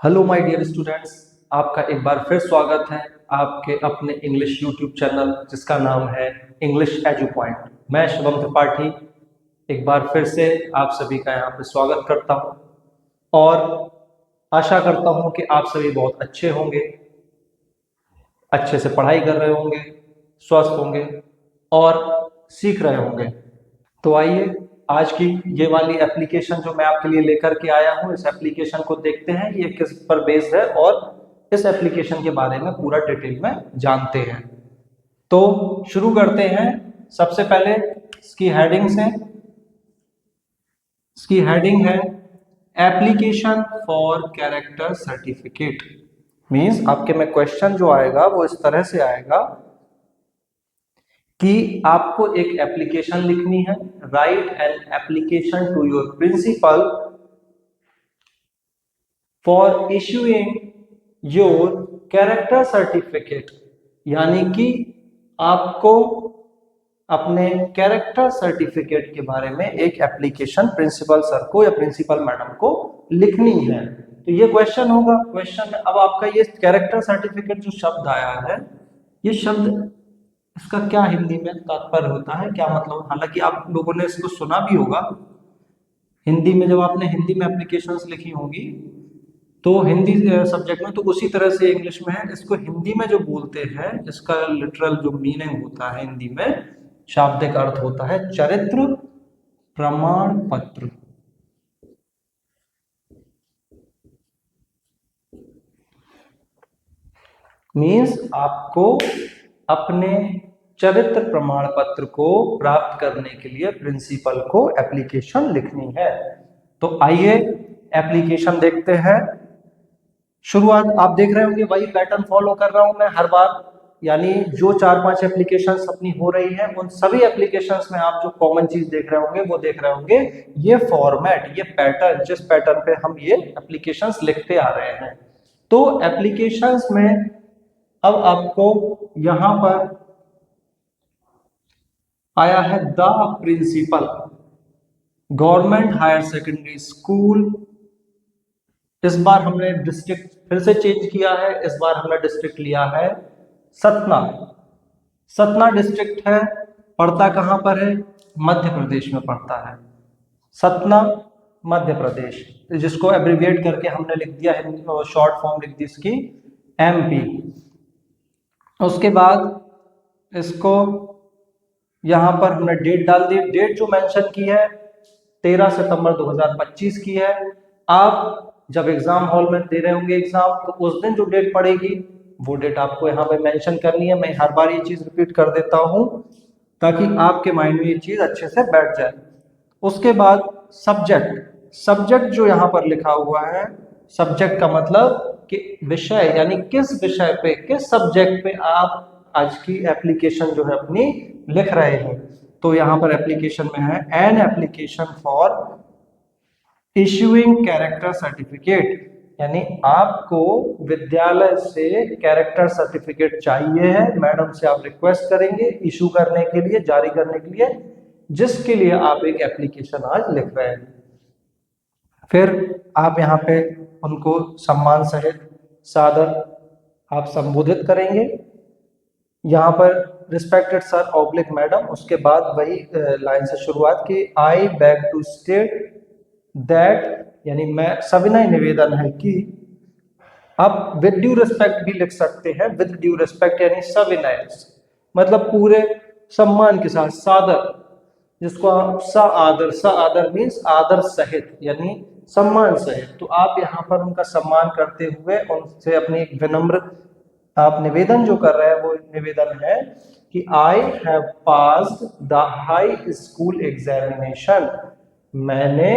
Hello my dear students, आपका एक बार फिर स्वागत है आपके अपने इंग्लिश यूट्यूब चैनल जिसका नाम है इंग्लिश एजू पॉइंट। मैं शुभम त्रिपाठी एक बार फिर से आप सभी का यहाँ पे स्वागत करता हूँ और आशा करता हूँ कि आप सभी बहुत अच्छे होंगे, अच्छे से पढ़ाई कर रहे होंगे, स्वस्थ होंगे और सीख रहे होंगे। तो आइए आज की ये वाली एप्लीकेशन जो मैं आपके लिए लेकर के आया हूँ, इस एप्लीकेशन को देखते हैं ये किस पर बेस्ड है और इस एप्लीकेशन के बारे में पूरा डिटेल में जानते हैं। तो शुरू करते हैं। सबसे पहले इसकी हेडिंग्स हैं। इसकी हेडिंग है application for character certificate. Means आपके में क्वेश्चन जो आएगा वो इस तरह से आएगा कि आपको एक एप्लीकेशन लिखनी है। Write an application to your principal for issuing your character certificate, यानी कि आपको अपने कैरेक्टर सर्टिफिकेट के बारे में एक एप्लीकेशन प्रिंसिपल सर को या प्रिंसिपल मैडम को लिखनी है। तो ये क्वेश्चन होगा। क्वेश्चन अब आपका ये कैरेक्टर सर्टिफिकेट जो शब्द आया है, ये शब्द इसका क्या हिंदी में तात्पर्य होता है, क्या मतलब? हालांकि आप लोगों ने इसको सुना भी होगा हिंदी में, जब आपने हिंदी में एप्लीकेशंस लिखी होंगी तो हिंदी सब्जेक्ट में, तो उसी तरह से इंग्लिश में है। इसको हिंदी में जो बोलते हैं, इसका लिटरल जो मीनिंग होता है हिंदी में, शाब्दिक अर्थ होता है चरित्र प्रमाण पत्र। मीन्स आपको अपने चरित्र प्रमाण पत्र को प्राप्त करने के लिए प्रिंसिपल को एप्लीकेशन लिखनी है। तो आइए एप्लीकेशन देखते हैं। शुरुआत आप देख रहे होंगे, वही पैटर्न फॉलो कर रहा हूं मैं हर बार, यानी जो 4-5 एप्लीकेशंस अपनी हो रही हैं उन सभी एप्लीकेशंस में आप जो कॉमन चीज देख रहे होंगे वो देख रहे होंगे ये फॉर्मेट, ये पैटर्न, जिस पैटर्न पे हम ये एप्लीकेशंस लिखते आ रहे हैं। तो एप्लीकेशंस में अब आपको यहां पर आया है the principal government higher secondary school. इस बार हमने डिस्ट्रिक्ट फिर से चेंज किया है। इस बार हमने डिस्ट्रिक्ट लिया है सतना। सतना डिस्ट्रिक्ट है, पड़ता कहां पर है? मध्य प्रदेश में पड़ता है। सतना मध्य प्रदेश, जिसको एब्रिविएट करके हमने लिख दिया है, शॉर्ट फॉर्म लिख दी इसकी एमपी। उसके बाद इसको यहां पर हमने डेट डाल दी। डेट जो मेंशन की है 13 सितंबर 2025 की है। आप जब एग्जाम हॉल में दे रहे होंगे एग्जाम, तो उस दिन जो डेट पड़ेगी वो डेट आपको यहाँ पे मेंशन करनी है। मैं हर बार ये चीज रिपीट कर देता हूँ ताकि आपके माइंड में ये चीज अच्छे से बैठ जाए। उसके बाद सब्जेक्ट, सब्जेक्ट जो यहाँ पर लिखा हुआ है, सब्जेक्ट का मतलब कि विषय, यानी किस विषय पे, किस सब्जेक्ट पे आप आज की एप्लीकेशन जो है अपनी लिख रहे हैं। तो यहाँ पर एप्लीकेशन में है an application for issuing character certificate, यानी आपको विद्यालय से कैरेक्टर सर्टिफिकेट चाहिए है। मैडम से आप रिक्वेस्ट करेंगे इशू करने के लिए, जारी करने के लिए, जिसके लिए आप एक एप्लीकेशन आज लिख रहे हैं। फिर आप यहाँ पे उनको सम्मान सहित सादर आप संबोधित करेंगे। यहाँ पर रिस्पेक्टेड सर ऑब्लिक मैडम, उसके बाद वही लाइन से शुरुआत की I beg to state that, यानी मैं सविनय निवेदन है कि आप विद ड्यू रिस्पेक्ट भी लिख सकते हैं। विद ड्यू रिस्पेक्ट यानी सविनय, मतलब पूरे सम्मान के साथ, सादर, जिसको आप सा आदर, सा आदर मीन्स आदर सहित, यानी सम्मान सहित। तो आप यहाँ पर उनका सम्मान करते हुए उनसे अपनी एक विनम्र आप निवेदन जो कर रहे हैं वो निवेदन है कि I have passed the high school examination, मैंने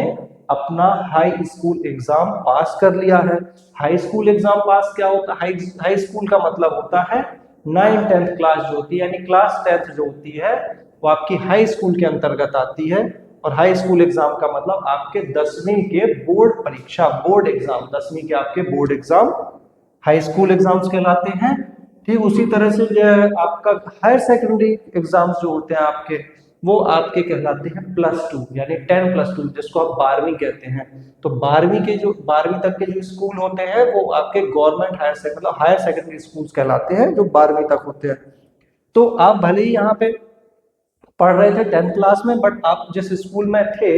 अपना हाई स्कूल एग्जाम पास कर लिया है। हाई स्कूल एग्जाम पास क्या होता है? हाई स्कूल का मतलब होता है 9th-10th क्लास जो होती है, यानी क्लास 10th जो होती है वो आपकी हाई स्कूल के अंतर्गत आती है। और हाई स्कूल एग्जाम का मतलब आपके 10वीं के बोर्ड परीक्षा, बोर्ड एग्जाम, 10वीं के आपके board exam high school exams कहलाते हैं। ठीक उसी तरह से जो आपका हायर सेकेंडरी एग्जाम्स जो होते हैं आपके, वो आपके कहलाते हैं +2 यानी 10+2, जिसको आप 12वीं कहते हैं। तो 12वीं तक के जो स्कूल होते हैं वो आपके गवर्नमेंट हायर सेकेंडरी स्कूल कहलाते हैं, जो 12वीं तक होते हैं। तो आप भले ही यहाँ पे पढ़ रहे थे 10th क्लास में, बट आप जिस स्कूल में थे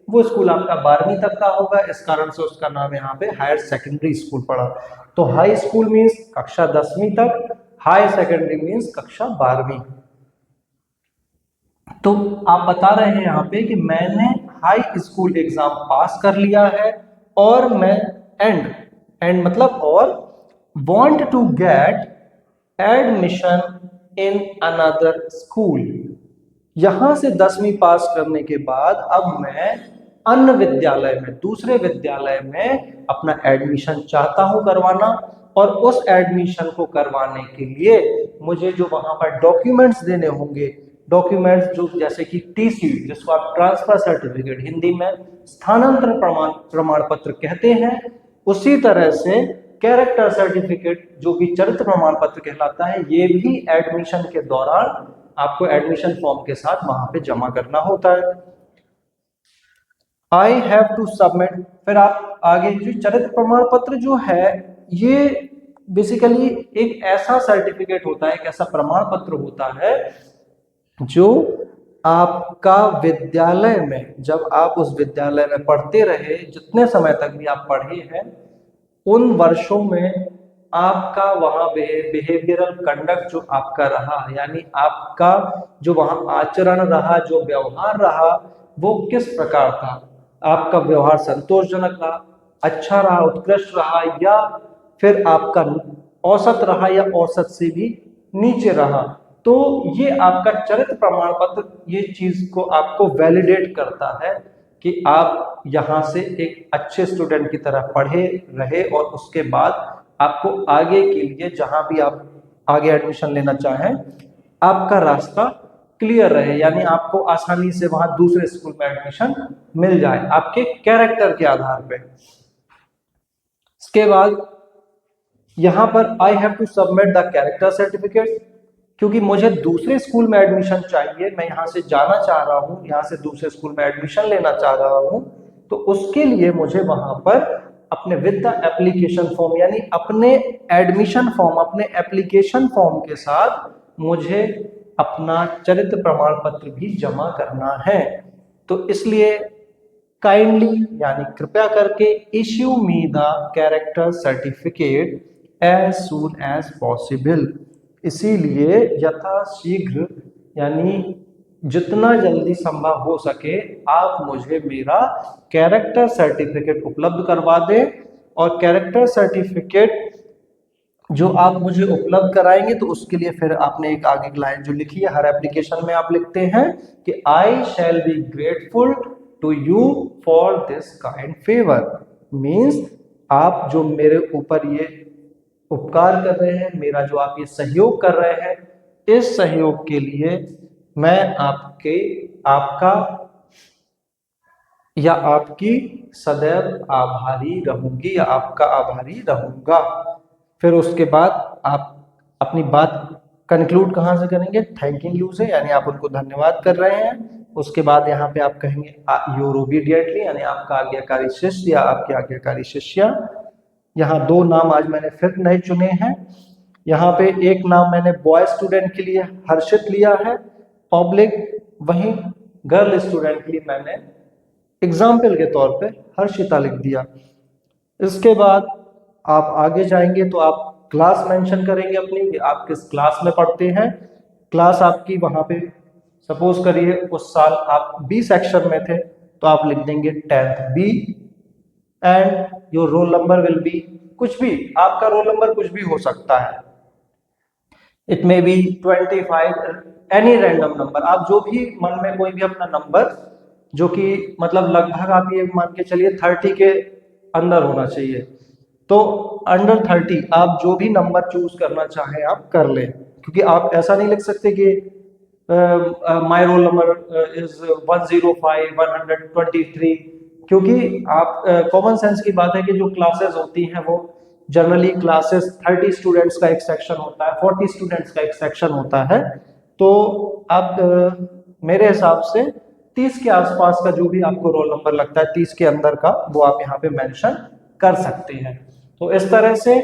वो स्कूल आपका 12वीं तक का होगा, इस कारण से उसका नाम यहाँ पे हायर सेकेंडरी स्कूल पड़ा। तो हाई स्कूल मीन्स कक्षा 10वीं तक, हाई सेकेंडरी मीन्स कक्षा 12वीं। तो आप बता रहे हैं यहाँ पे कि मैंने हाई स्कूल एग्जाम पास कर लिया है और मैं एंड मतलब और want to get admission in another school. यहां से 10वीं पास करने के बाद अब मैं अन्य विद्यालय में, दूसरे विद्यालय में अपना एडमिशन चाहता हूं करवाना, और उस एडमिशन को करवाने के लिए मुझे जो वहां पर डॉक्यूमेंट्स देने होंगे, डॉक्यूमेंट्स जो जैसे कि टीसी, जिसको आप ट्रांसफर सर्टिफिकेट, हिंदी में स्थानांतरण प्रमाण पत्र कहते हैं, उसी तरह से कैरेक्टर सर्टिफिकेट जो कि चरित्र प्रमाण पत्र कहलाता है, ये भी एडमिशन के दौरान आपको एडमिशन फॉर्म के साथ वहां पे जमा करना होता है। आई हैव टू सबमिट, फिर आप आगे जो चरित्र प्रमाण पत्र जो है ये बेसिकली एक ऐसा सर्टिफिकेट होता है, एक ऐसा प्रमाण पत्र होता है जो आपका विद्यालय में, जब आप उस विद्यालय में पढ़ते रहे, जितने समय तक भी आप पढ़े हैं उन वर्षों में आपका वहाँ बिहेवियरल कंडक्ट जो आपका रहा, यानी आपका जो वहाँ आचरण रहा, जो व्यवहार रहा, वो किस प्रकार था। आपका व्यवहार संतोषजनक रहा, अच्छा रहा, उत्कृष्ट रहा, या फिर आपका औसत रहा, या औसत से भी नीचे रहा। तो ये आपका चरित्र प्रमाण पत्र ये चीज को आपको वैलिडेट करता है कि आप यहाँ से एक अच्छे स्टूडेंट की तरह पढ़े रहे, और उसके बाद आपको आगे के लिए जहां भी आप आगे एडमिशन लेना चाहें आपका रास्ता क्लियर रहे, यानी आपको आसानी से वहां दूसरे स्कूल में एडमिशन मिल जाए आपके कैरेक्टर के आधार पे। इसके बाद यहां पर I have to submit the character certificate, क्योंकि मुझे दूसरे स्कूल में एडमिशन चाहिए, मैं यहाँ से जाना चाह रहा हूँ, यहाँ से दूसरे स्कूल में एडमिशन लेना चाह रहा हूँ, तो उसके लिए मुझे वहां पर अपने विद द एप्लीकेशन फॉर्म, यानी अपने एडमिशन फॉर्म, अपने एप्लीकेशन फॉर्म के साथ मुझे अपना चरित्र प्रमाण पत्र भी जमा करना है। तो इसलिए काइंडली यानी कृपया करके issue me the character certificate as soon as possible, इसीलिए यथाशीघ्र यानी जितना जल्दी संभव हो सके आप मुझे मेरा कैरेक्टर सर्टिफिकेट उपलब्ध करवा दें। और कैरेक्टर सर्टिफिकेट जो आप मुझे उपलब्ध कराएंगे तो उसके लिए फिर आपने एक आगे लाइन जो लिखी है हर एप्लीकेशन में आप लिखते हैं कि I shall be grateful to you for this kind favour, means आप जो मेरे ऊपर ये उपकार कर रहे हैं, मेरा जो आप ये सहयोग कर रहे हैं, इस सहयोग के लिए मैं आपका या आपकी सदैव आभारी रहूंगी या आपका आभारी रहूंगा। फिर उसके बाद आप अपनी बात कंक्लूड कहाँ से करेंगे, थैंकिंग यू से, यानी आप उनको धन्यवाद कर रहे हैं। उसके बाद यहाँ पे आप कहेंगे योर ओबीडियंटली, यानी आपका आज्ञाकारी शिष्य या आपकी आज्ञाकारी शिष्या। यहाँ 2 नाम आज मैंने फिर नए चुने हैं। यहाँ पे एक नाम मैंने बॉय स्टूडेंट के लिए हर्षित लिया है पब्लिक, वहीं गर्ल स्टूडेंट के लिए मैंने एग्जाम्पल के तौर पे हर्षिता लिख दिया। इसके बाद आप आगे जाएंगे तो आप क्लास मेंशन करेंगे अपनी कि आप किस क्लास में पढ़ते हैं। क्लास आपकी वहां पे सपोज करिए उस साल आप बी सेक्शन में थे तो आप लिख देंगे 10th B, and your roll number will be, कुछ भी आपका रोल नंबर कुछ भी हो सकता है, it may be 25, any random number, आप जो भी मन में कोई भी अपना नंबर जो कि मतलब लगभग आप ये मान के चलिए 30 के अंदर होना चाहिए, तो अंडर 30 आप जो भी नंबर चूज करना चाहें आप कर लें, क्योंकि आप ऐसा नहीं लिख सकते कि माय रोल नंबर इज 105 123, क्योंकि आप कॉमन सेंस की बात है कि जो क्लासेस होती हैं वो जनरली क्लासेस 30 स्टूडेंट्स का एक सेक्शन होता है, 40 स्टूडेंट्स का एक सेक्शन होता है, तो आप मेरे हिसाब से 30 के आसपास का जो भी आपको रोल नंबर लगता है, 30 के अंदर का, वो आप यहाँ पे मेंशन कर सकते हैं। तो इस तरह से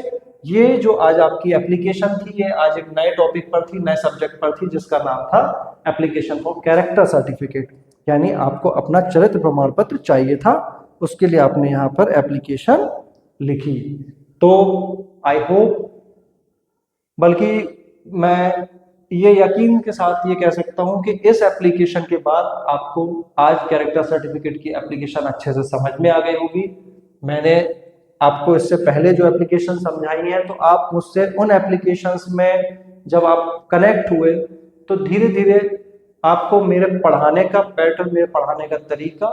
ये जो आज आपकी एप्लीकेशन थी, ये आज एक नए टॉपिक पर थी, नए सब्जेक्ट पर थी, जिसका नाम था एप्लीकेशन फॉर कैरेक्टर सर्टिफिकेट, यानी आपको अपना चरित्र प्रमाण पत्र चाहिए था, उसके लिए आपने यहाँ पर एप्लीकेशन लिखी। तो आई होप, बल्कि मैं ये यकीन के साथ ये कह सकता हूँ कि इस एप्लीकेशन के बाद आपको आज कैरेक्टर सर्टिफिकेट की एप्लीकेशन अच्छे से समझ में आ गई होगी। मैंने आपको इससे पहले जो एप्लीकेशन समझाई है, तो आप मुझसे उन एप्लीकेशंस में जब आप कनेक्ट हुए तो धीरे धीरे आपको मेरे पढ़ाने का पैटर्न, मेरे पढ़ाने का तरीका,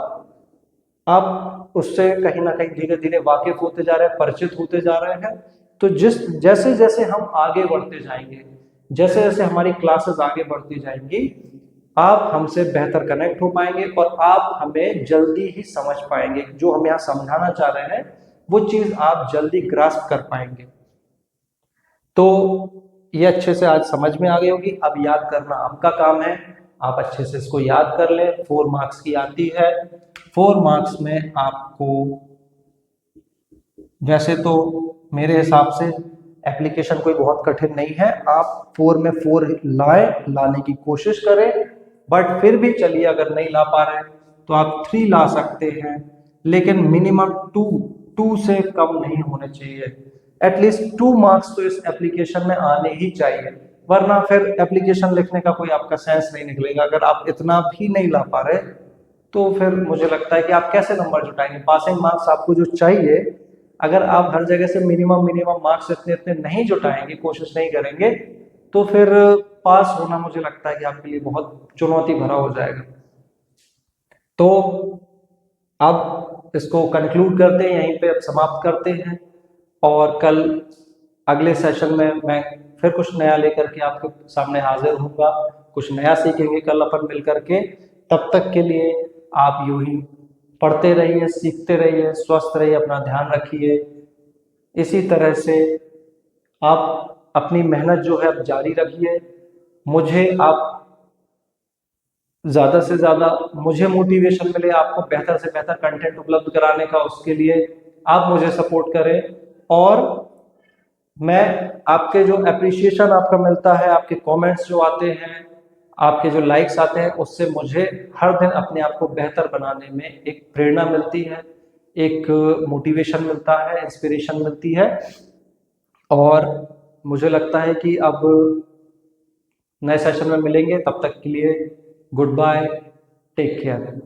आप उससे कहीं ना कहीं धीरे धीरे वाकिफ होते जा रहे हैं, परिचित होते जा रहे हैं। तो जैसे जैसे हम आगे बढ़ते जाएंगे, जैसे जैसे हमारी क्लासेस आगे बढ़ती जाएंगी, आप हमसे बेहतर कनेक्ट हो पाएंगे और आप हमें जल्दी ही समझ पाएंगे। जो हम यहाँ समझाना चाह रहे हैं वो चीज आप जल्दी ग्रास्प कर पाएंगे। तो ये अच्छे से आज समझ में आ गई होगी। अब याद करना आपका काम है, आप अच्छे से इसको याद कर लें। 4 मार्क्स की आती है। 4 मार्क्स में आपको, वैसे तो मेरे हिसाब से एप्लीकेशन कोई बहुत कठिन नहीं है, आप 4 में 4 लाने की कोशिश करें। बट फिर भी चलिए, अगर नहीं ला पा रहे तो आप 3 ला सकते हैं, लेकिन मिनिमम 2 से कम नहीं होने चाहिए। एटलीस्ट 2 मार्क्स तो इस एप्लीकेशन में आने ही चाहिए, वरना फिर एप्लीकेशन लिखने का कोई आपका सेंस नहीं निकलेगा। अगर आप इतना भी नहीं ला पा रहे तो फिर मुझे लगता है कि आप कैसे नंबर जुटाएंगे। पासिंग मार्क्स आपको जो चाहिए, अगर आप हर जगह से मिनिमम मार्क्स इतने इतने नहीं जुटाएंगे, कोशिश नहीं करेंगे, तो फिर पास होना मुझे लगता है कि आपके लिए बहुत चुनौती भरा हो जाएगा। तो अब इसको कंक्लूड करते हैं, यहीं पे अब समाप्त करते हैं, और कल अगले सेशन में मैं फिर कुछ नया लेकर के आपके सामने हाजिर होऊंगा। कुछ नया सीखेंगे कल अपन मिल करके। तब तक के लिए आप यूं ही पढ़ते रहिए, सीखते रहिए, स्वस्थ रहिए, अपना ध्यान रखिए। इसी तरह से आप अपनी मेहनत जो है अब जारी रखिए। मुझे आप ज़्यादा से ज़्यादा, मुझे मोटिवेशन मिले आपको बेहतर से बेहतर कंटेंट उपलब्ध कराने का, उसके लिए आप मुझे सपोर्ट करें। और मैं आपके जो एप्रिसिएशन आपका मिलता है, आपके कमेंट्स जो आते हैं, आपके जो लाइक्स आते हैं, उससे मुझे हर दिन अपने आप को बेहतर बनाने में एक प्रेरणा मिलती है, एक मोटिवेशन मिलता है, इंस्पिरेशन मिलती है। और मुझे लगता है कि अब नए सेशन में मिलेंगे, तब तक के लिए गुड बाय, टेक केयर।